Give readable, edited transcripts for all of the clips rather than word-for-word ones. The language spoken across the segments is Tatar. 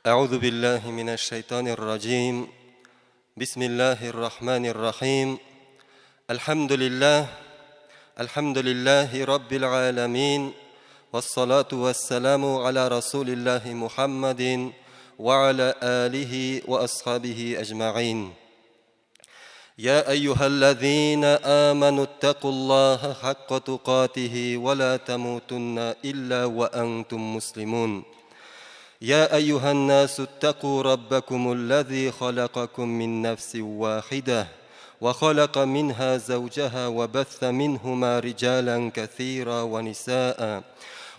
أعوذ بالله من الشيطان الرجيم. بسم الله الرحمن الرحيم. الحمد لله رب العالمين، والصلاة والسلام على رسول الله محمد وعلى آله وأصحابه أجمعين. يا أيها الذين آمنوا اتقوا الله حق تقاته ولا تموتن إلا وأنتم مسلمون. يا أيها الناس اتقوا ربكم الذي خلقكم من نفس واحدة وخلق منها زوجها وبث منهما رجالا كثيرا ونساء،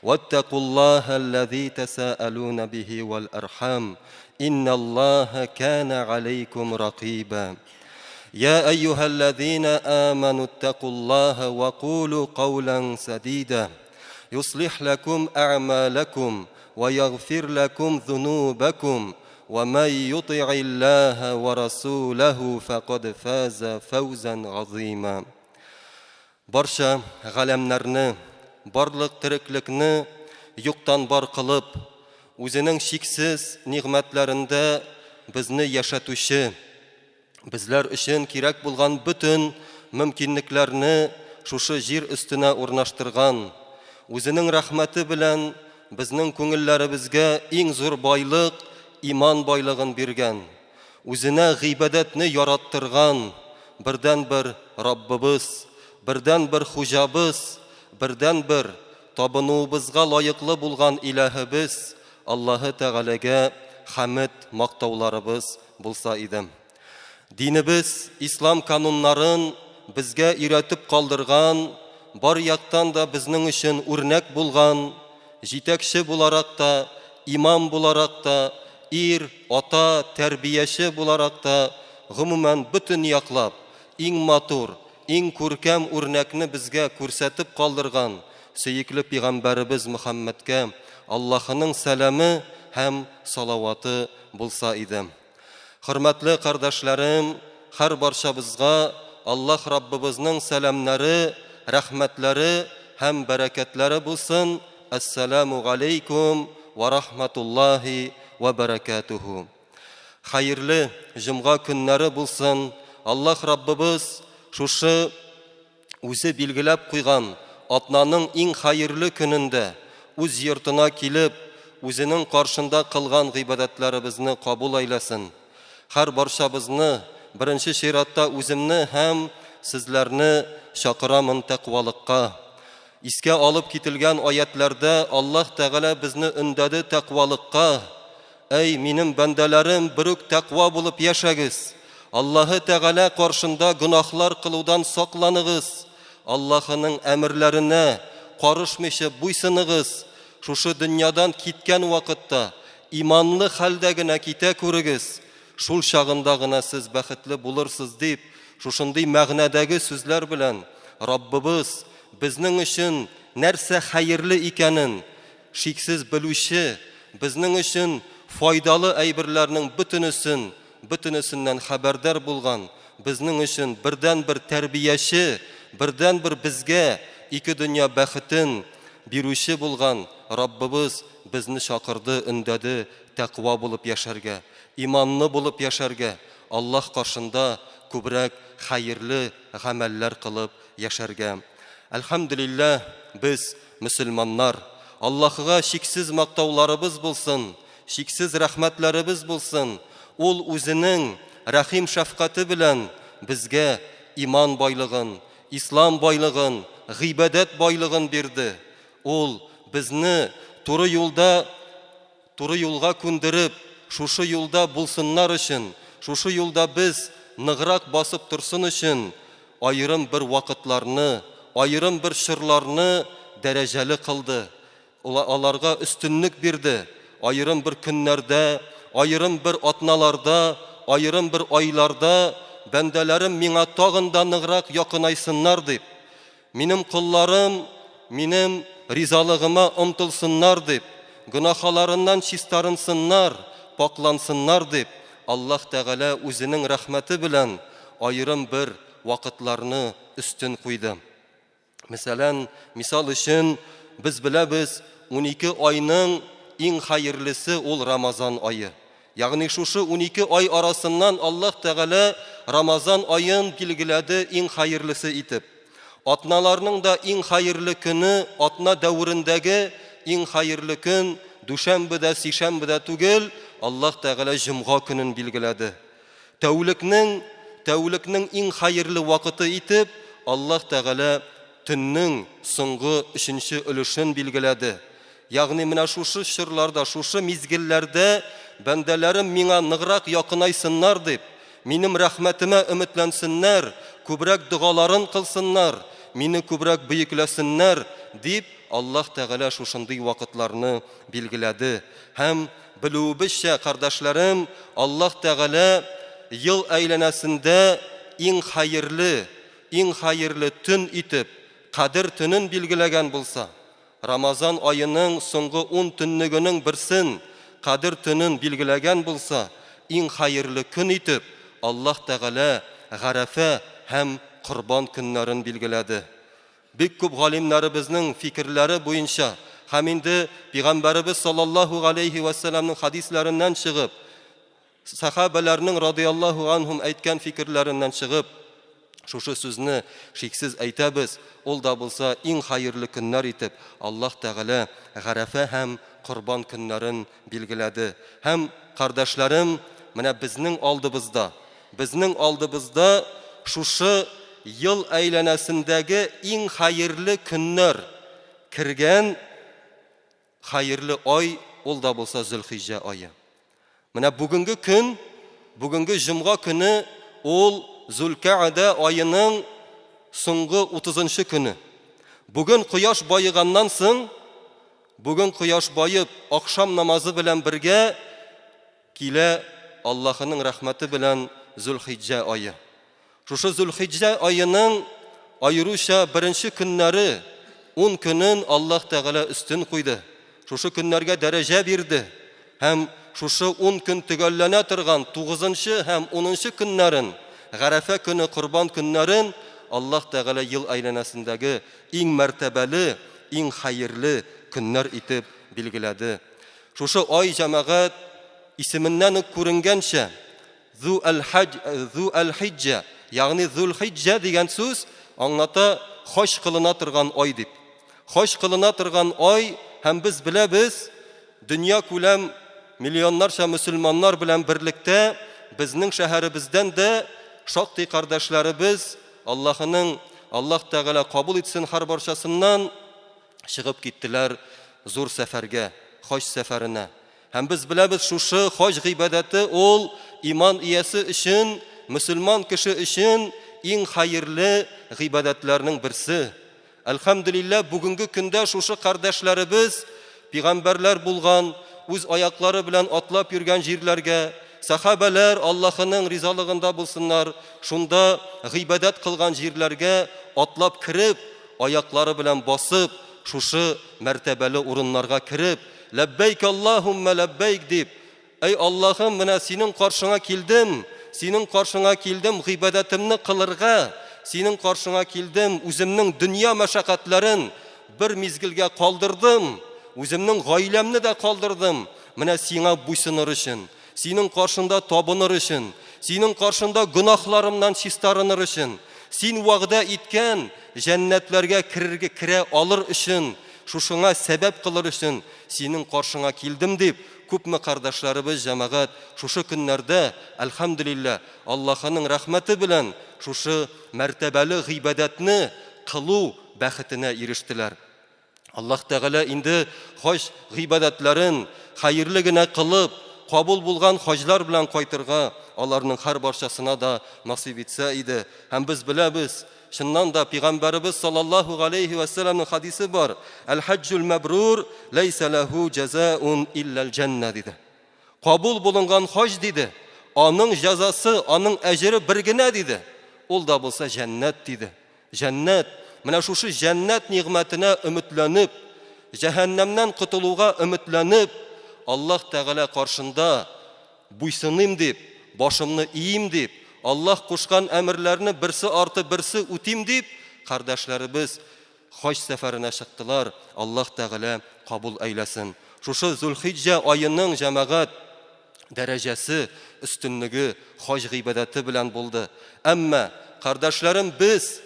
واتقوا الله الذي تساءلون به والأرحام إن الله كان عليكم رقيبا. يا أيها الذين آمنوا اتقوا الله وقولوا قولا سديدا يصلح لكم أعمالكم ويغفر لكم ذنوبكم، ومن يطع الله ورسوله فقد فاز فوزا عظيما. Барша галәмнәрне, барлык тереклекне юктан бар кылып, үзенең шиксез нигъмәтләрендә безне яшатучы, безләр өчен кирәк булган бүтән мөмкинлекләрне шушы җир өстенә урнаштырган, үзенең рәхмәте белән безнең күңелләребезгә иң зур байлык, иман байлыгын биргән, үзенә гыйбадәтне яраттырган бердән-бер Раббыбыз, бердән-бер Хуҗабыз, бердән-бер табынуыбызга лаеклы булган Илаһыбыз Аллаһы Тәгаләгә хәмд мактауларыбыз булса иде. Динебез ислам кануннарын безгә өйрәтеп калдырган, бар яктан да безнең өчен үрнәк булган, җитәкче буларак та, имам буларак та, ир, ата, тәрбияче буларак та, гомумән бүтән яклап, иң матур, иң күркәм үрнәкне безгә күрсәтеп калдырган сөекле пәйгамбәребез Мөхәммәдкә Аллаһының сәламе һәм салаваты булса иде. Хөрмәтле кардәшләрем, һәр барчабызга Аллаһ Раббыбызның сәламнәре, рәхмәтләре һәм бәрәкәтләре булсын. Ассаламу алейкум ва рахматуллахи ва баракатуху. Хәерле җомга көннәре булсын. Аллаһ Раббыбыз шушы үзе билгеләп куйган атнаның иң хәерле көнендә үз йортына килеп, үзенең каршында кылган гыйбадәтләребезне кабул айласын. Һәр барчабызны беренче чиратта үземне һәм сезләрне чакырамын тәкъвалыкка. Искә алып кителгән аятларда Аллаһ Тәгалә безне өндәде тәкъвалыкка. Эй, минем бәндәләрем, берүк тәкъва булып яшәгез. Аллаһы Тәгалә каршында гынахлар кылудан сакланыгыз. Аллаһының әмерләренә карышмыйча буйсыныгыз. Шушы дөньядан киткән вакытта иманлы хәлдә генә китә күрегез. Шул чагында гына сез бәхетле булырсыз дип, шушындый мәгънәдәге сүзләр белән Раббыбыз безнең өчен нәрсә хәерле икәнен шиксез белүче, безнең өчен файдалы әйберләрнең бөтенесеннән хәбәрдар булган, безнең өчен бердән-бер тәрбияче, бердән-бер безгә ике дөнья бәхетен бирүче булган Раббыбыз безне чакырды, өндәде тәкъва булып яшәргә, иманлы булып яшәргә, Аллаһ каршында күбрәк хәерле гамәлләр кылып яшәргә. Әлхәмдүлилләһ, без мөселманнар, Аллаһыга шиксез мактауларыбыз булсын, шиксез рәхмәтләребез булсын. Ул үзенең рәхим шәфкате белән безгә иман байлыгын, ислам байлыгын, гыйбадәт байлыгын бирде. Ул безне туры юлга күндереп, шушы юлда булсыннар өчен, шушы юлда без ныграк басып торсын өчен аерым бер вакытларны, аерым бер чорларны дәрәҗәле кылды. Аларга өстенлек бирде. Аерым бер көннәрдә, аерым бер атналарда, аерым бер айларда бәндәләрем миңа тагын да ныграк якынайсыннар дип, минем кулларым минем ризалыгыма омтылсыннар дип, гынахаларыннан чистарынсыннар, паклансыннар дип, Аллаһ Тәгалә үзенең рәхмәте белән аерым бер вакытларны өстен куйды. Мисал өчен, без беләбез, 12 айның иң хайырлысы ул Рамазан айы. Ягъни шушы 12 ай арасыннан Аллаһ Тәгалә Рамазан айын билгеләде иң хайырлысы итеп. Атналарның да иң хайырлы көне, атна дәврендәге иң хайырлы көн дүшәмбедә, сишәмбедә түгел, Аллаһ Тәгалә җомга көнен билгеләде. Тәүлекнең иң хайырлы вакыты итеп Аллаһ Тәгалә төннең соңгы 3нче өлешен билгеләде. Ягъни менә шушы чорларда, шушы мизгелләрдә бәндәләрем миңа ныграк якынайсыннар дип, минем рәхмәтемә өметләнсеннәр, күбрәк дугаларын кылсыннар, мине күбрәк бөекләсеннәр дип Аллаһ Тәгалә шушындый вакытларны билгеләде. Һәм белүебезчә, кардәшләрем, Аллаһ Тәгалә ел әйләнәсендә иң хайырлы төн итеп Кадер төнен билгеләгән булса, Рамазан айының соңгы 10 төннегенең берсен Кадер төнен билгеләгән булса, иң хайырлы көн итеп Аллаһ Тәгалә Гарәфә һәм Корбан көннәрен билгеләде. Бик күп галимнәребезнең фикерләре буенча, һәм инде Пәйгамбәрбез саллаллаһу алейхи ва салламның хадисләреннән чыгып, сахабаларның радиллаһу анһум әйткән фикерләреннән чыгып, шушы сүзне шиксез әйтәбез. Ул да булса иң хайырлы көннәр итеп Аллаһ Тәгалә Гарәфә һәм Корбан көннәрен билгеләде. Һәм кардәшләрем, менә безнең алдыбызда шушы ел әйләнәсендәге иң хайырлы көннәр кергән хайырлы ай, ул да булса Зөлхиҗҗә айы. Менә бүгенге көн, бүгенге җомга көне ул Зулкаъда айының соңгы 30нчы көне. Бүген кояш байыганнан соң, бүген кояш байып, акшам намазы белән бергә килә Аллаһның рәхмәте белән Зулхиҗҗә айы. Шушы Зулхиҗҗә айының айрыша беренче көннәре 10 көнен Аллаһ Тәгалә өстен куйды. Шушы көннәргә дәрәҗә бирде. Һәм шушы 10 көн төгәлләнә торган 9нчы һәм 10нчы көннәрен, Гарәфә көне, Корбан көннәрен Аллаһ Тәгалә ел әйләнәсендәге иң мәртәбәле, иң хайырлы көннәр итеп билгеләде. Шушы ай җәмәгать исеменнән үк күренгәнчә Зу әл-Хиҗҗә, ягъни Зулхиҗҗә дигән сүз аңлата хаҗ кылына торган ай дип. Хаҗ кылына торган ай, һәм без беләбез, дөнья күләм миллионнарча мөселманнар белән берлектә безнең шәһәребездән дә шактый кардәшләребез Аллаһ Тәгалә кабул итсен һәр барчасыннан чыгып киттеләр зур сәфәргә, хаҗ сәфәренә. Һәм без беләбез, шушы хаҗ гыйбадәте ул иман иясе өчен, мөселман кеше өчен иң хайырлы гыйбадәтләрнең берсе. Әлхәмдүлилләh, бүгенге көндә шушы кардәшләребез пәйгамбәрләр булган, үз аяклары белән атлап йөргән җирләргә, сахабалар Аллаһның ризалыгында булсыннар, шунда гыйбадәт кылган җирләргә атлап кирип, аяклары белән басып, шушы мәртәбәле урыннарга кирип, ләббәйк Аллаһумма ләббәйк дип, эй Аллаһым, менә синең каршыңа килдем гыйбадәтемне кылырга, синең каршыңа килдем, үземнең дөнья мәшәкатьләрен бер мизгелгә калдырдым, үземнең гаиләмне дә калдырдым, менә сиңа буйсыныр өчен, синең каршында табыныр өчен, синең каршында гөнаһларымнан чистарыныр өчен, син вәгъдә иткән җәннәтләргә кирә алыр өчен, шушыңа сәбәп кылыр өчен синең каршыңа килдем дип, күпме кардәшләребез җәмәгать шушы көннәрдә, әлхәмдүлилләh, Аллаһның рәхмәте белән шушы мәртәбәле гыйбадәтне кылу бәхетенә ирештеләр. Аллаһ Тәгалә инде хаҗ гыйбадәтләрен хайырлы гына кылып, кабул булган хаҗлар белән кайтырга аларның һәр барчасына да насыйп итсә иде. Һәм без беләбез, шуннан да Пәйгамбәрбез саллаллаһу алейхи ва салламның хадисе бар. Әл-хаҗҗул мәбрур ләйсә ләһу җазаун илля аль-җанна диде. Кабул булынган хаҗ диде, аның җәзасы, аның әҗере бер генә диде. Ул да булса җәннәт диде. Җәннәт. Менә шушы җәннәт нигъмәтенә өметләнеп, җәһәннәмнән кутылуга өметләнеп, Аллаһ Тәгалә каршында буйсыным дип, башымны иим дип, Аллаһ кушкан әмерләрне берсе арты берсе үтим дип, кардәшләребез хаҗ сәфәренә чыктылар. Аллаһ Тәгалә кабул әйләсен. шушы Зулхиджа айының җәмәгать дәрәҗәсе, өстенлеге хаҗ гыйбадәте белән булды. Әмма, кардәшләрем, без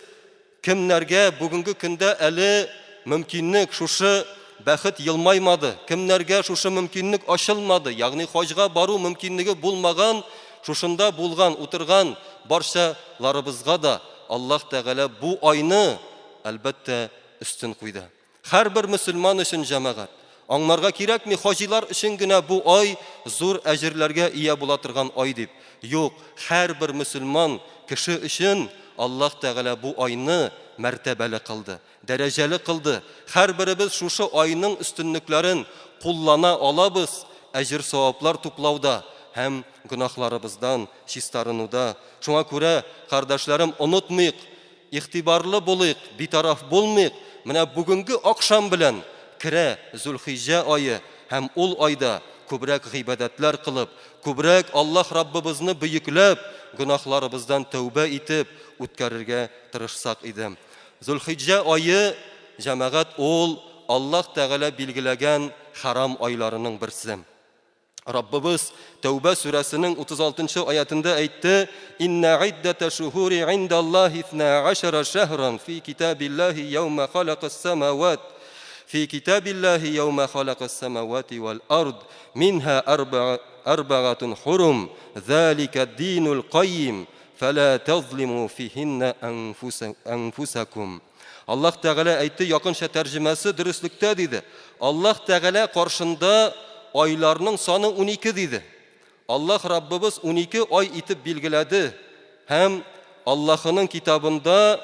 кемнәргә бүгенге көндә әле мөмкинлек, шушы бәхет елмаймады, кемнәргә шушы мөмкинлек ачылмады, ягъни хаҗга бару мөмкинлеге булмаган, шушында булган, утырган барчаларыбызга да Аллаһ Тәгалә бу айны әлбәттә өстен куйды. Һәрбер мөселман өчен җәмәгать аңларга кирәкми, хаҗилар өчен генә бу ай зур әҗерләргә ия була торган ай дип. Юк, һәрбер мөселман кеше өчен Аллаһ Тәгалә бу айны мәртәбәле кылды, дәрәҗәле кылды. Һәрберебез шушы айның өстенлекләрен куллана алабыз, әҗер-саваплар туплауда һәм гөнаһларыбыздан чистарынуда. Шуңа күрә, кардәшләрем, онытмыйк, игътибарлы булыйк, битараф булмыйк. Менә бүгенге акшам белән керә Зулхиҗа айы һәм ул айда күбрәк гыйбадәтләр кылып, күбрәк Аллаһ Раббыбызны бөекләп, гөнаһларыбыздан тәүбә итеп үткәрергә тырышсак иде. Зулхиҗа айы җәмәгать ул Аллаһ Тәгалә билгеләгән харам айларының берсе. Раббыбыз Тәүбә сүрәсенең 36-нчы аятында әйтте: «Инна иддата шухури индаллаһи 12 шәһран фи китабиллаһи яума халакас самават في كتاب الله يوم خلق السماوات والأرض منها أربعة حرم ذلك الدين القيم فلا تظلموا فيهن أنفسكم». Аллаһ Тәгалә әйтте, якынча тәрҗемәсе дөрестлектә диде. Аллаһ Тәгалә каршында айларның саны 12 диде. Аллаһ Раббыбыз 12 ай итеп билгеләде һәм Аллаһының китабында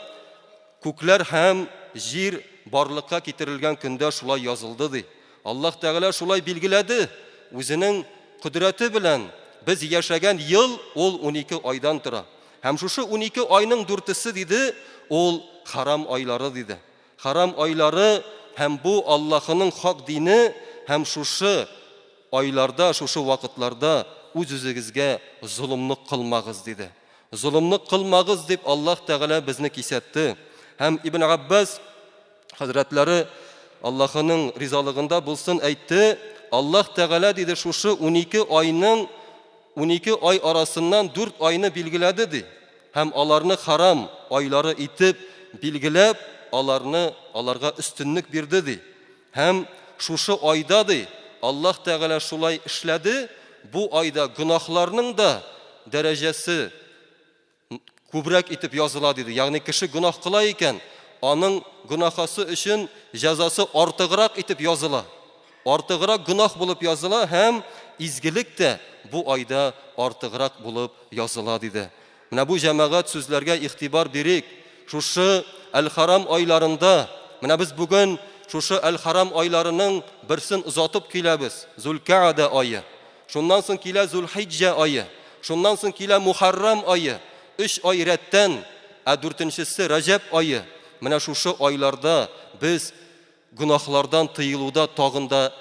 күкләр һәм җир барлыкка китерелгән көндә шулай язылды ди. Аллаһ Тәгалә шулай билгеләде. Үзенең кудрәте белән без яшәгән ел ул 12 айдан тора. Һәм шушы 12 айның 4-се диде, ул харам айлары диде. Харам айлары һәм бу Аллаһының хак дине һәм шушы айларда, шушы вакытларда үз-үзегезгә зулымлык кылмагыз диде. Зулымлык кылмагыз дип Аллаһ Тәгалә безне кисәтте. Һәм Ибн Аббас хәзрәтләре Аллаһының ризалыгында булсын әйтте, Аллаһ Тәгалә диде шушы 12 айның 12 ай арасыннан 4 айны билгеләде ди. Һәм аларны харам айлары итеп билгеләп, аларга өстенлек бирде ди. Һәм шушы айда ди Аллаһ Тәгалә шулай эшләде, бу айда гөнаһларның да дәрәҗәсе күбрәк итеп языла диде. Ягъни кеше гөнаһ кыла икән, аның гөнаһасы өчен җәзасы артыграк итеп языла. Артыграк гөнаһ булып языла һәм изгелек тә бу айда артыграк булып языла диде. Менә бу җәмәгать сүзләргә игътибар бирик. Шушы әл-харам айларында, менә без бүген шушы әл-харам айларының берсен узатып киләбез. Зулкаада айы. Шуннан соң килә Зулхиҗа айы. Шуннан соң килә Мухаррам айы. 3 ай рәттән, 4-нчесе Раҗаб айы. Менә шушы айларда без гөнаһлардан тыелуда тагын да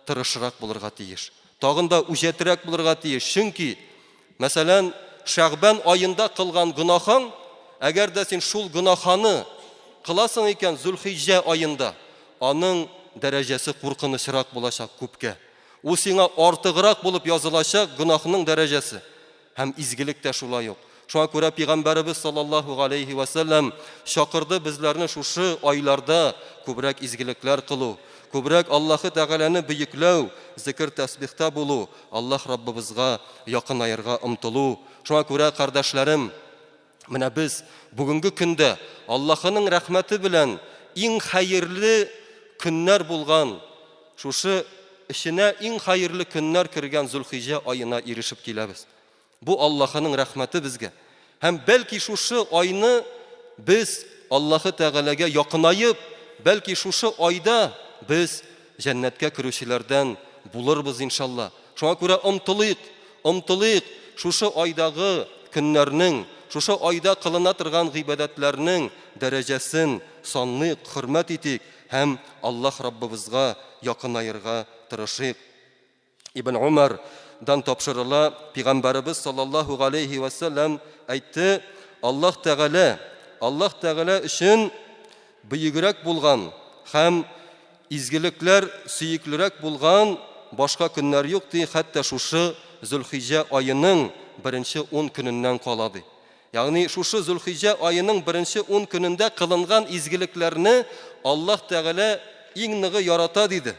тырышрак булырга тиеш. Тагын да үҗәтрәк булырга тиеш. Чөнки, мәсәлән, Шәгъбан айында кылган гөнаһың, әгәр дә син шул гөнаһаны кыласың икән Зулхиҗа айында, аның дәрәҗәсе куркынычрак булачак күпкә. Ул сиңа артыграк булып язылачак гөнаһның дәрәҗәсе. Һәм изгелек тә шулай ук. Шуңа күрә Пәйгамбәрбез саллаллаһу алейхи ва саллям чакырды безләрне шушы айларда күбрәк изгелекләр кылу, күбрәк Аллаһы Тәгаләне бөекләү, зикр тәсбихтә булу, Аллаһ Раббыбызга якынаерга омтылу. Шуңа күрә, кардәшләрем, менә без бүгенге көндә Аллаһының рәхмәте белән иң хәерле көннәр булган, шушы эшенә иң хәерле көннәр кергән Зулхиҗа айына ирешеп киләбез. Бу Аллаһының рәхмәте безгә. Һәм бәлки шушы айны без Аллаһы Тәгаләгә якынайып, бәлки шушы айда без җәннәткә керүчеләрдән булырбыз иншалла. Шуңа күрә омтылыйк шушы айдагы көннәрнең, шушы айда кылына торган гыйбадәтләрнең дәрәҗәсен санлыйк, хөрмәт итик һәм Аллаһ Раббыбызга якынаерга тырышыйк. Ибн Умардан тапшырыла, Пәйгамбәрбез саллаллаһу алейхи ва саллям әйтте: Аллаһ Тәгалә өчен бөегрәк булган һәм изгелекләр сөеклерәк булган башка көннәр юк ди, хәтта шушы Зөлхиҗҗә аеның 1-нче 10 көненнән кала ди. Ягъни шушы Зөлхиҗҗә аеның 1-нче 10 көнендә кылынган изгелекләрне Аллаһ Тәгалә иң ныгы ярата диде.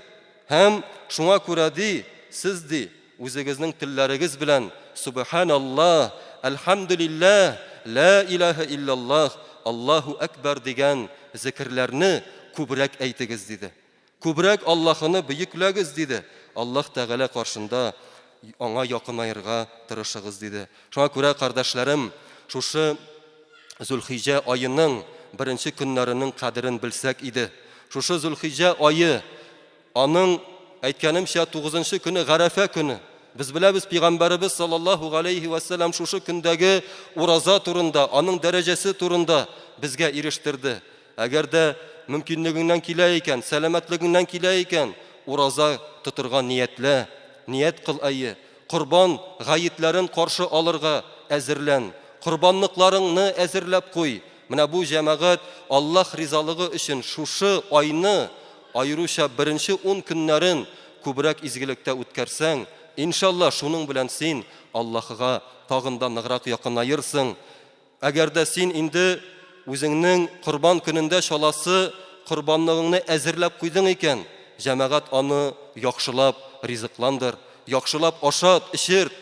Һәм шуңа күрә ди, сез ди үзегезнең телләрегез белән Субханаллаһ, Әлхәмдүлиллаһ, Ла илаһа илляллаһ, Аллаһу әкбәр дигән зикрләрне күбрәк әйтегез диде. Күбрәк Аллаһны бөекләгез диде. Аллаһ Тәгалә каршында аңа якынайырга тырышыгыз диде. Шуңа күрә, кардәшләрем, шушы Зөлхиҗҗә аеның 1-нче көннәренең кадерен белсәк иде. Шушы Зөлхиҗҗә ае, аның әйткәнемчә 9-нчы көне Гарәфә көне. Без беләбез, Пәйгамбәрбез саллаллаһу галейһи ва саллям шушы көндәге ураза турында, аның дәрәҗәсе турында безгә ирештерде. Әгәр дә мөмкинлегеңнән килә икән, сәламәтлегеңнән килә икән, ураза тотырга ниятлә, ният кыл ае. Корбан гаетләрен каршы алырга әзерлән. Корбанлыкларыңны әзерләп куй. Менә бу җәмәгать Аллаһ ризалыгы өчен шушы айны, аеруча 1-нче 10 көннәрен күбрәк изгелектә үткәрсәң, иншалла шуның белән син Аллаһыга тагын да ныграк якынайырсың. Әгәр дә син инде үзеңнең корбан көнендә шаласы корбанлыгыңны әзерләп куйдың икән, җәмәгать аны яхшылап ризыкландыр, яхшылап ашат, ишерт,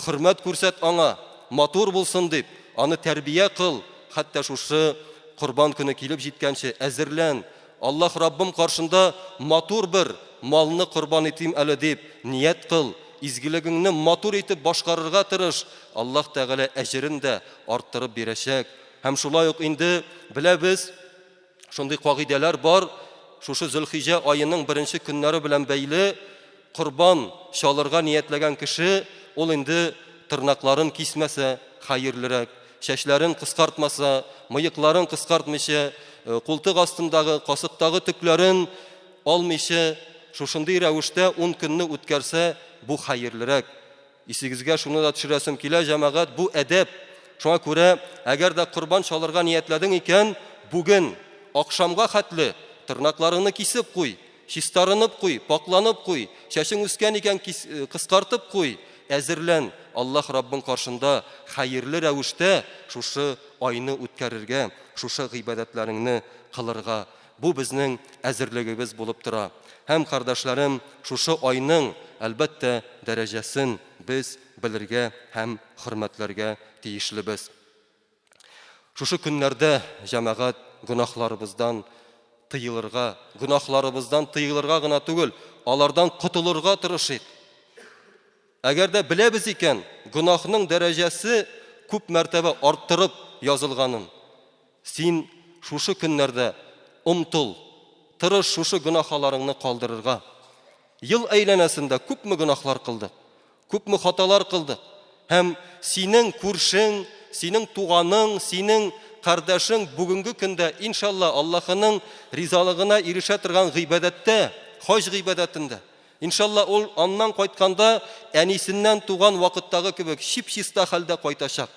хөрмәт күрсәт аңа, матур булсын дип, аны тәрбия кыл. Хәтта шушы корбан көне килеп җиткәнче әзерлән. Аллаһ Раббым каршында матур бер малны корбан итим әле дип ният кыл. Изгелегеңне матур итеп башкарырга тырыш. Аллаһ Тәгалә әҗерен дә арттырып бирәчәк. Һәм шулай ук инде беләбез, шундый кагыйдәләр бар. Шушы Зөлхиҗҗә аеның 1-нче көннәре белән бәйле корбан шалырга ниятләгән кеше, ул инде тырнакларын кисмәсә хәерлерәк, чәчләрен кыскартмаса, мыекларын кыскартмыйча, култык астындагы, касыктагы төкләрен алмыйча, шушындый рәвештә 10 көнне үткәрсә, бу хәерлерәк. Исегезгә шуны да төшерәсем килә, җәмәгать, бу әдәп. Шуңа күрә, әгәр дә корбан шалырга ниятләдең икән, бүген акшамга хәтле тырнакларыңны кисеп куй, чистарынып куй, пакланып куй, чәчең үскән икән кыскартып куй, әзерлән. Аллаһ Раббың каршында хәерле рәвештә шушы айны үткәрергә, шушы гыйбадәтләреңне кылырга. Бу безнең әзерлегебез булып тора. Һәм кардәшләрем, шушы айның әлбәттә дәрәҗәсен без белергә һәм хөрмәтләргә тиешлебез. Шушы көннәрдә җәмәгать гөнаһларыбыздан тыелырга гына түгел, алардан котылырга тырышыйк. Әгәр дә беләбез икән, гөнаһның дәрәҗәсе күп мәртәбә арттырып язылганын, син шушы көннәрдә умтыл, тырыш шушы гөнаһларыңны калдырырга. Ел әйләнәсендә күпме гөнаһлар кылдык, күпме хаталар кылдык. Һәм синең күршең, синең туганың, синең кардәшең бүгенге көндә иншалла Аллаһының ризалыгына ирешә торган гыйбадәттә, хаҗ гыйбадәтендә, иншалла ул аннан кайтканда әнисеннән туган вакыттагы кебек чип-чиста хәлдә кайтачак.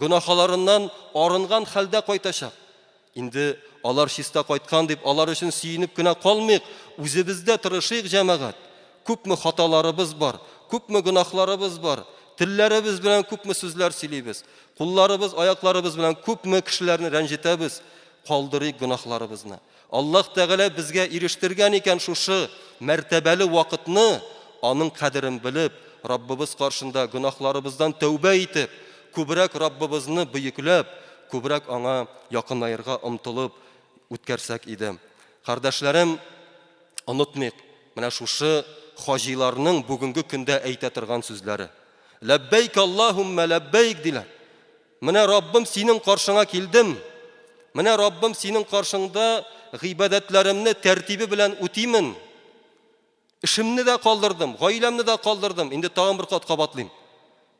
Гөнаһларыннан арынган хәлдә кайтачак. Инде алар чиста кайткан дип, алар өчен сөенеп кенә калмыйк, үзебездә тырышыйк җәмәгать. Күпме хаталарыбыз бар, күпме гөнаһларыбыз бар. Телләребез белән күпме сүзләр сөйлибез. Кулларыбыз, аякларыбыз белән күпме кешеләрне рәнҗетәбез. Калдырыйк гөнаһларыбызны. Аллаһ Тәгалә безгә ирештергән икән шушы мәртәбәле вакытны, аның кадерен белеп, Раббыбыз каршында гөнаһларыбыздан тәүбә итеп, күбрәк Раббыбызны бөекләп, күбрәк аңа якынайырга омтылып үткәрсәк иде. Кардәшләрем, онытмыйк, менә шушы хаҗиларның бүгенге көндә әйтә торган сүзләре. Ләббәйк Аллаһумма ләббәйк диләр. Менә Раббым синең каршыңа килдем. Менә Раббым синең каршыңда гыйбадәтләремне тәртибе белән үтимен. Эшемне дә калдырдым, гаиләмне дә калдырдым. Инде тагын бер кат кабатлыйм.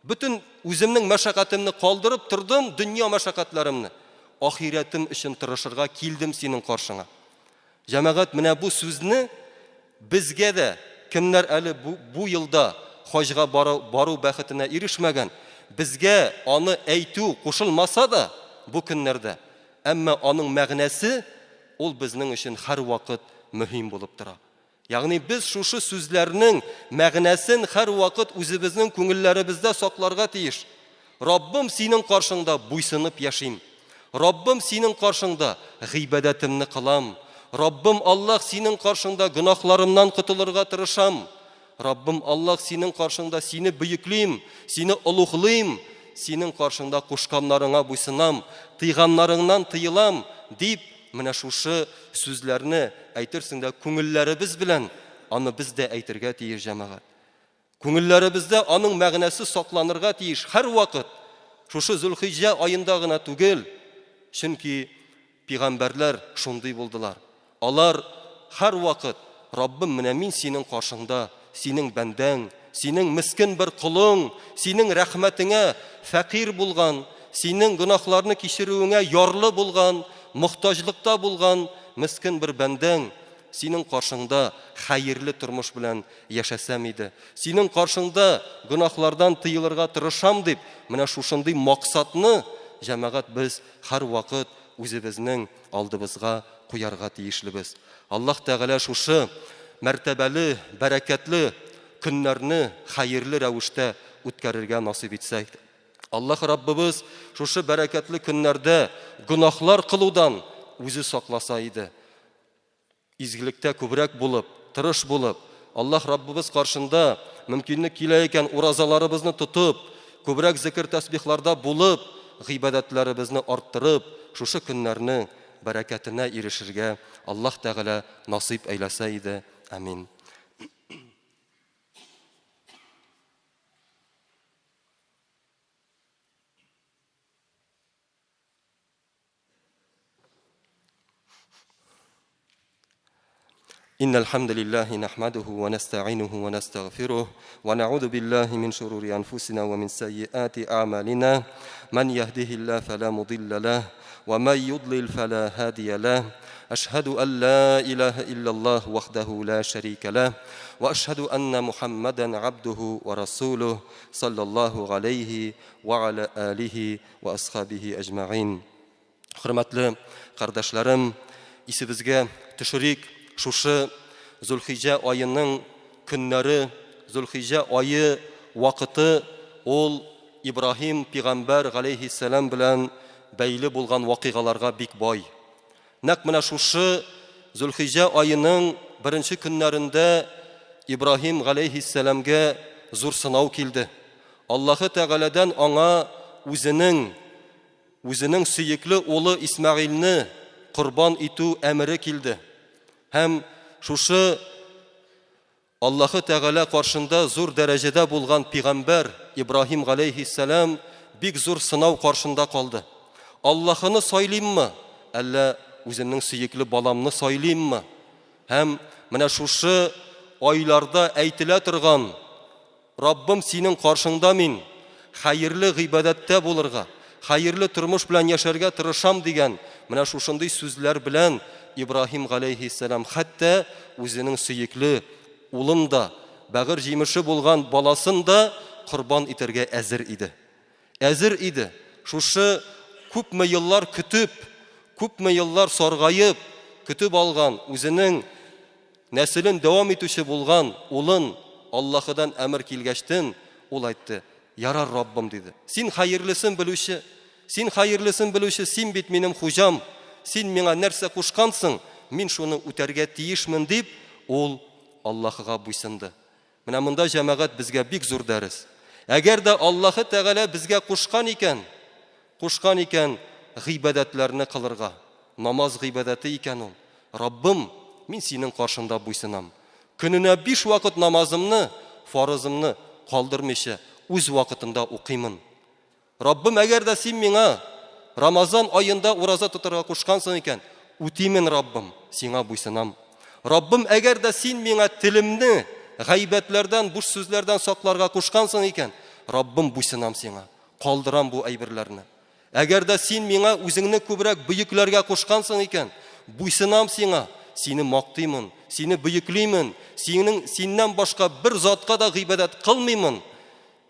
Бүтән үземнең мәшәкатемне калдырып тордым, дөнья мәшәкатьләремне. Ахиратым өчен тырышырга килдем синең каршыңа. Җәмәгать, менә бу сүзне безгә дә кемнәр әле бу елда хаҗга бару бәхетенә ирешмәгән, безгә аны әйтү кушылмаса да бу көннәрдә, әмма аның мәгънәсе ул безнең өчен һәр вакыт мөһим булып тора. Ягъни без шушы сүзләрнең мәгънәсен һәр вакыт үзебезнең күңелләребездә сакларга тиеш. Раббым, синең каршыңда буйсынып яшим. Раббым, синең каршыңда гыйбадәтемне кылам. Раббым Аллаһ, синең каршыңда гынахларымнан котылырга тырышам. Раббым Аллаһ, синең каршыңда сине бөеклим, сине улуглыйм, синең каршыңда кушканнарыңа буйсынам, тыйганнарыңнан тыелам дип, менә шушы сүзләрне әйтерсең дә күңелләребез белән аны без дә әйтергә тиеш җәмәгать. Күңелләребездә аның мәгънәсе сакланырга тиеш һәр вакыт. Шушы Зулхиҗҗә аенда гына түгел, чөнки пәйгамбәрләр шундый булдылар. Алар һәр вакыт Раббым, менә мин синең каршыңда, синең бәндәң, синең мискин бер кулың, синең рәхмәтеңә фәкир булган, синең гынахларны кичерүеңә ярлы булган, мохтаҗлыкта булган мискин бер бәндәң, синең каршыңда хәерле тормыш белән яшәсәм иде. Синең каршыңда гынахлардан тыелырга тырышам дип, менә шушындый максатны җәмәгать без һәр вакыт үзебезнең алдыбызга куярга тиешлебез. Аллаһ Тәгалә шушы мәртәбәле, бәрәкәтле көннәрне хәерле рәвештә үткәрергә насыйп итсә. Аллаһ Раббыбыз шушы бәрәкәтле көннәрдә гынахлар кылудан үзе сакласа иде. Изгилектә күбрәк булып, тырыш булып, Аллаһ Раббыбыз каршында мөмкинлек килә икән уразаларыбызны тотып, күбрәк зикр тәсбихларда булып, гыйбадәтләребезне арттырып, шушы көннәрне бәрәкәтенә ирешергә Аллаһ Тәгалә насыйп әйләсә иде. Амин. إن الحمد لله نحمده ونستعينه ونستغفره ونعوذ بالله من شرور أنفسنا ومن سيئات أعمالنا من يهده الله فلا مضل له ومن يضلل فلا هادي له أشهد أن لا إله إلا الله وحده لا شريك له وأشهد أن محمدا عبده ورسوله صلى الله عليه وعلى آله وأصحابه أجمعين. Hürmetli kardeşlerim, isibizge tüşrik şuшы Зулхиҗҗә ayының көннәре, Зулхиҗҗә ayı вакыты ул Ибраһим пәйгамбәр галейһиссәлам белән бәйле булган вакыйгаларга бик бай. Нәкъ менә шушы Зулхиҗҗә ayының беренче көннәрендә Ибраһим галейһиссәламгә зур сынау килде. Аллаһы Тәгаләдән аңа үзенең сөекле улы Исмәгыйльне курбан итү әмере килде. Һәм шушы Аллаһы Тәгалә каршында зур дәрәҗәдә булган пәйгамбәр Ибраһим галейһиссәлам бик зур сынау каршында калды. Аллаһыны сайлыйммы, әллә үземнең сөекле баламны сайлыйммы? Һәм менә шушы айларда әйтелә торган: Раббым, синең каршыңда мин хәерле гыйбадәттә булырга, хәерле тормыш белән яшәргә тырышам дигән менә шушындый сүзләр белән Ибраһим галейһиссәлам хәтта үзенең сөекле улын да, бәгыр җимеше булган баласын да курбан итәргә әзер иде. Әзер иде. Шушы күпме еллар көтүп, күпме еллар саргайып көтүп алган үзенең нәселен дәвам итүче булган улын Аллаһыдан әмер килгәчтен ул әйтте: "Ярар, Раббым", диде. "Син хәерлесен белүче, син бит минем хуҗам. Син миңа нәрсә кушкансың, мин шуны үтәргә тиешмен", дип ул Аллаһыга буйсынды. Менә монда җәмәгать безгә бик зур дәрес. Әгәр дә Аллаһы Тәгалә безгә кушкан икән гыйбадәтләрне кылырга, намаз гыйбадәте икән ул. Раббым, мин синең каршында буйсынам. Көненә 5 вакыт намазымны, фарызымны калдырмыйча үз вакытында укыймын. Раббым, әгәр дә син миңа Рамазан ayında ураза тотарга кушкансың икән, үтимен, Раббым, сиңа буйсынам. Раббым, әгәр дә син миңа телемне гайбәтләрдән, буш сүзләрдән сакларга кушкансың икән, Раббым, буйсынам сиңа. Калдырам бу әйберләрне. Әгәр дә син миңа үзеңне күбрәк бөекләргә кушкансың икән, буйсынам сиңа. Сине мактыймын, сине бөеклеймен, синнән башка бер затка да гыйбадәт кылмыймын.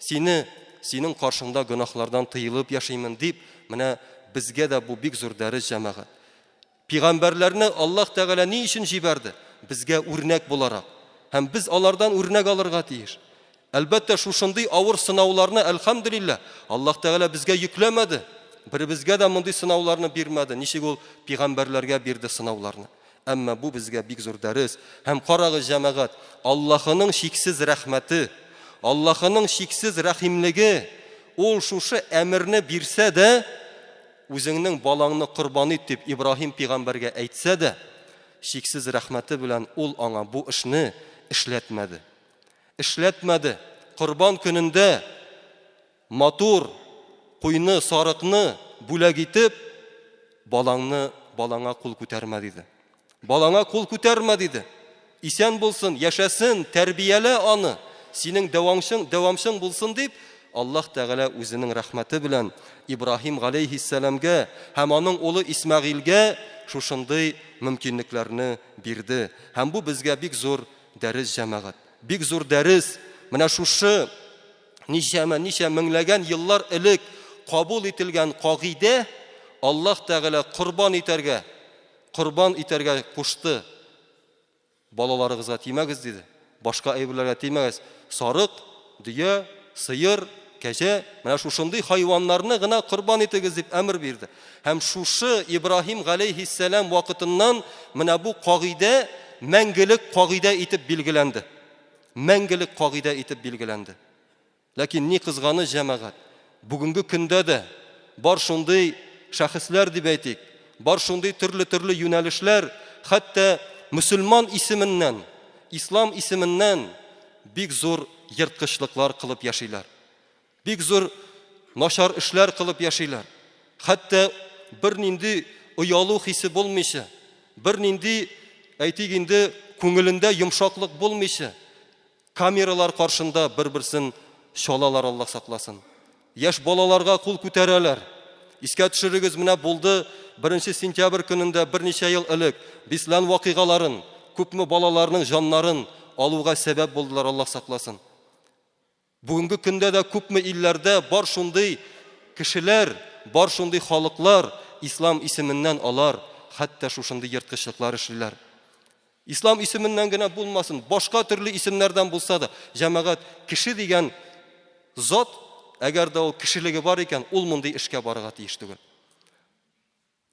Синең каршыңда гынахлардан тыелып яшыймын дип, менә безгә дә бу бик зур дәрес җәмәгать. Пәйгамбәрләрне Аллаһ Тәгалә ни өчен җибәрде? безгә үрнәк буларак. Һәм без алардан үрнәк алырга тиеш. Әлбәттә, шушындый авыр сынауларны, әлхәмдүлилләһ, Аллаһ Тәгалә безгә йөкләмәде. Беребезгә дә мондый сынауларны бирмәде. Ничек ул пәйгамбәрләргә бирде сынауларны. Әмма бу безгә бик зур дәрес. Һәм карагыз, җәмәгать, Аллаһының шиксез рәхмәте, Аллаһының шиксез рәхимлеге, ул шушы әмерне бирсә дә, үзеңнең балаңны корбан ит дип Ибраһим пәйгамбәргә әйтсә дә, шиксез рәхмәте белән ул аңа бу эшне эшләтмәде. Эшләтмәде. Корбан көнендә матур куйны, сарыкны бүләк итеп, балаңа кул күтәрмә диде. Балаңа кул күтәрмә диде. Исән булсын, яшәсен, тәрбияле аны, синең дәвамчың булсын дип, Аллаһ Тәгалә үзенең рәхмәте белән Ибраһим галәйһиссәламгә һәм аның улы Исмәгыйльгә шушындый мөмкинлекләрне бирде. Һәм бу безгә бик зур дәрес, җәмәгать. Бик зур дәрес. Менә шушы ничә меңләгән еллар элек кабул ителгән кагыйдә Аллаһ Тәгалә корбан итәргә кушты. Балаларыгызга тимәгез диде. Башка әйберләргә тимәгез. Сарык, дөя, сыер, кәҗә, менә шушындый хайваннарны гына корбан итегез дип әмер бирде. Һәм шушы Ибраһим галәйһиссәлам вакытыннан менә бу кагыйдә мәңгелек кагыйдә итеп билгеләнде. Мәңгелек кагыйдә итеп билгеләнде. Ләкин ни кызганы, җәмәгать, бүгенге көндә дә бар шундый шәхесләр дип әйтик, бар шундый төрле юнәлешләр, хәтта мөселман исеменнән, ислам исеменнән бик зур йырткычлыклар кылып яшилар. Бик зур начар эшләр кылып яшилар. Хәтта бернинди уялу хисе булмыйча, бернинди әйтик инде күңелендә йомшаклык булмыйча, камералар каршында бер-берсен шалалар, Аллаһ сакласын. Яшь балаларга кул күтәрәләр. Искә төшерегез, менә булды 1 сентябрь көнендә берничә ел элек Бислан вакыйгаларын, күпме балаларның җаннарын алуга сәбәп булдылар, Аллаһ сакласын. Бүгенге көндә дә күпме илләрдә бар шундый кешеләр, бар шундый халыклар ислам исеменнән алар, хәтта шушындый йырткычлыклар эшлиләр. Ислам исеменнән генә булмасын, башка төрле исемнәрдән булса да, җәмәгать, кеше дигән зат, әгәр дә ул кешелеге бар икән, ул мондый эшкә барырга тиеш түгел.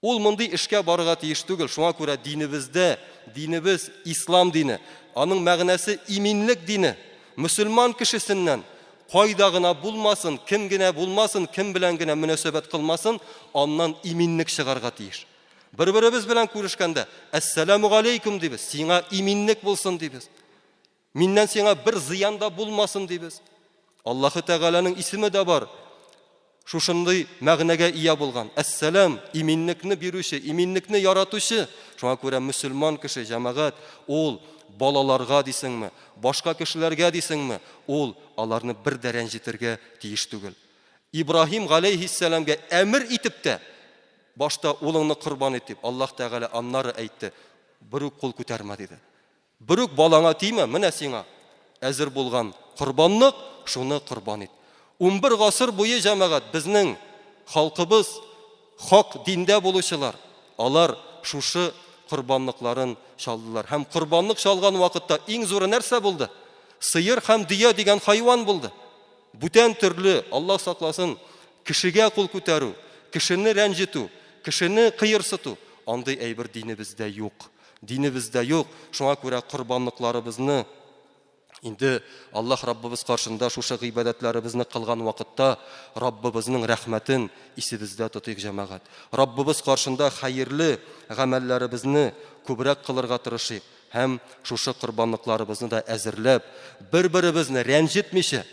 Ул мондый эшкә барырга тиеш түгел. Шуңа күрә динебез ислам дине. Аның мәгънәсе иминлек дине. Мөселман кешесеннән кайда гына булмасын, кем генә булмасын, кем белән генә мөнәсәбәт кылмасын, аннан иминлек чыгарга тиеш. Бер-беребез белән күрешкәндә, «Әссәламу галейкум» дибез. Сиңа иминлек булсын дибез. Миннән сиңа бер зыян да булмасын дибез. Аллаһы Тәгаләнең исеме дә бар. Шушындый мәгънәгә ия булган. Әссәлам, иминлекне бирүче, иминлекне яратучы. Шуңа күрә мөселман кеше, җәмәгать, ул балаларга дисеңме, башка кешеләргә дисеңме, ул аларны бер дә рәнҗетергә тиеш түгел. Ибраһим галәйһиссәламгә әмер итеп тә башта улыңны корбан ит дип Аллаһ Тәгалә аннары әйтте. Бер үк кул күтәрмә диде. Бер үк балаңа тимә, менә сиңа әзер булган корбанлык, шуны корбан ит. 11 гасыр буе, җәмәгать, безнең халкыбыз, хак диндә булучылар, алар шушы корбанлыкларын чалдылар. Һәм корбанлык чалган вакытта иң зуры нәрсә булды? Сыер һәм дөя дигән хайван булды. Бүтән төрле, Аллаһ сакласын, кешегә кул күтәрү, кешене рәнҗетү, кешене кыерсыту, андый әйбер динебездә юк. Динебездә юк. Шуңа күрә корбанлыкларыбызны инде Аллаһ Раббыбыз каршында шушы гыйбадәтләребезне кылган вакытта Раббыбызның рәхмәтен исебездә тотыйк, җәмәгать. Раббыбыз каршында хәерле гамәлләребезне күбрәк кылырга тырышыйк һәм шушы корбанлыкларыбызны да әзерләп, бер-беребезне рәнҗетмичә,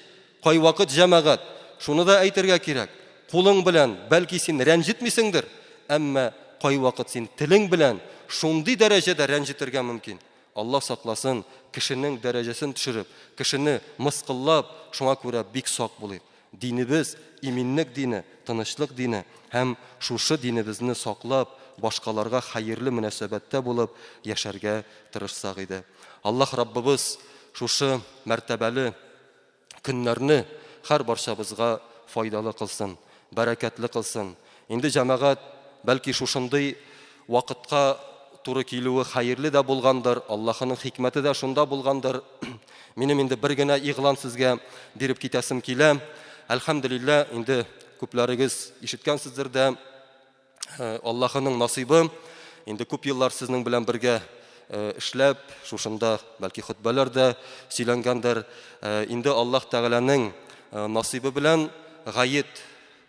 кай вакыт, җәмәгать, шуны да әйтергә кирәк. Кулың белән бәлки син рәнҗетмисеңдер, әмма кай вакыт син телең белән шундый дәрәҗәдә рәнҗетергә мөмкин. Аллаһ сакласын, кешенең дәрәҗәсен төшереп, кешене мыскыллап, шуңа күрә бик сак булыйк. Динебез иминлек дине, тынычлык дине һәм шушы динебезне саклап, башкаларга хәерле мөнәсәбәттә булып яшәргә тырышсак иде. Аллаһ Раббыбыз шушы мәртәбәле көннәрне һәр барчабызга файдалы кылсын, бәрәкәтле кылсын. Инде җәмәгать, бәлки шушындый вакытка туры килүе хәерле дә булгандыр, Аллаһның хикмәте дә шунда булгандыр. Минем инде бер генә игълан сезгә биреп китәсем килә. Әлхәмдүлилләh, инде күпләрегез ишеткәнсездер дә, Аллаһның насыйбы, инде күп еллар сезнең белән бергә эшләп, шушында бәлки хутбалар да сөйләнгәндер. Инде Аллаһ Тәгаләнең насыйбы белән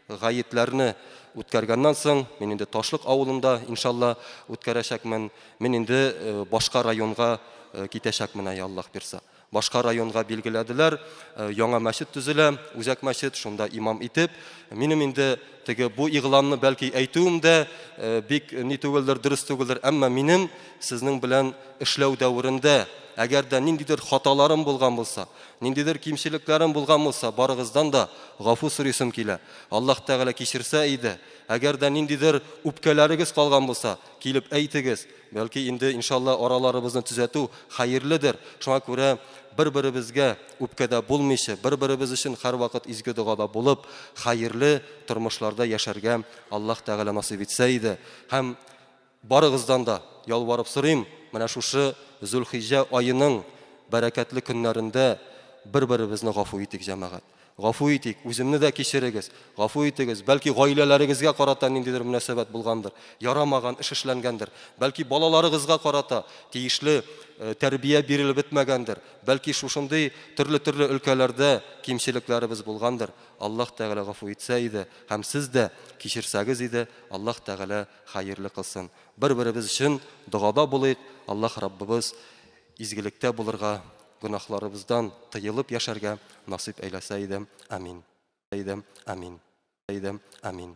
гаетләрне үткәргәннән соң, мин инде Ташлык авылында иншалла үткәрәчәкмен. Мин инде башка районга китәчәкмен, ай Аллаһ бирсә. Башка районга билгеләделәр, яңа мәчет төзелә, үзәк мәчет, шунда имам итеп. Минем инде теге бу игъланны бәлки әйтүем дә бик ни түгелдер, дөрес түгелдер, әмма минем сезнең белән эшләү дәврендә әгәр дә ниндидер хаталарым булган булса, ниндидер кимчелекләрем булган булса, барыгыздан да гафу сорыйсым килә. Аллаһ Тәгалә кичерсә иде. Әгәр дә ниндидер үпкәләрегез калган булса, килеп әйтегез. Бәлки инде иншалла араларыбызны төзәтү хәерледер. Шуңа күрә бер-беребезгә үпкәдә булмыйча, бер-беребез өчен һәрвакыт изге дугада булып, хәерле тормышларда яшәргә Аллаһ Тәгалә насыйп итсә иде. Һәм барыгыздан да ялварып сорыйм, менә шушы Зулхиҗҗә аеның бәрәкәтле көннәрендә бер-беребезне гафу итик, җәмәгать. Гафу итик, үземне дә кичерегез, гафу итегез. Бәлки гаиләләрегезгә карата ниндидер мөнәсәбәт булгандыр, ярамаган эш эшләнгәндер. Бәлки балаларыгызга карата тиешле тәрбия бирелеп бетмәгәндер. Бәлки шушындый төрле өлкәләрдә кимчелекләребез булгандыр. Аллаһ Тәгалә гафу итсә иде, һәм сез дә кичерсәгез иде, Аллаһ Тәгалә хәерле кылсын. Бер-беребез өчен дугада булыйк. Аллаһ Раббыбыз изгелектә булырга, гөнаһларыбыздан тыелып яшәргә насыйп әйләсә иде. Амин. Амин. Амин.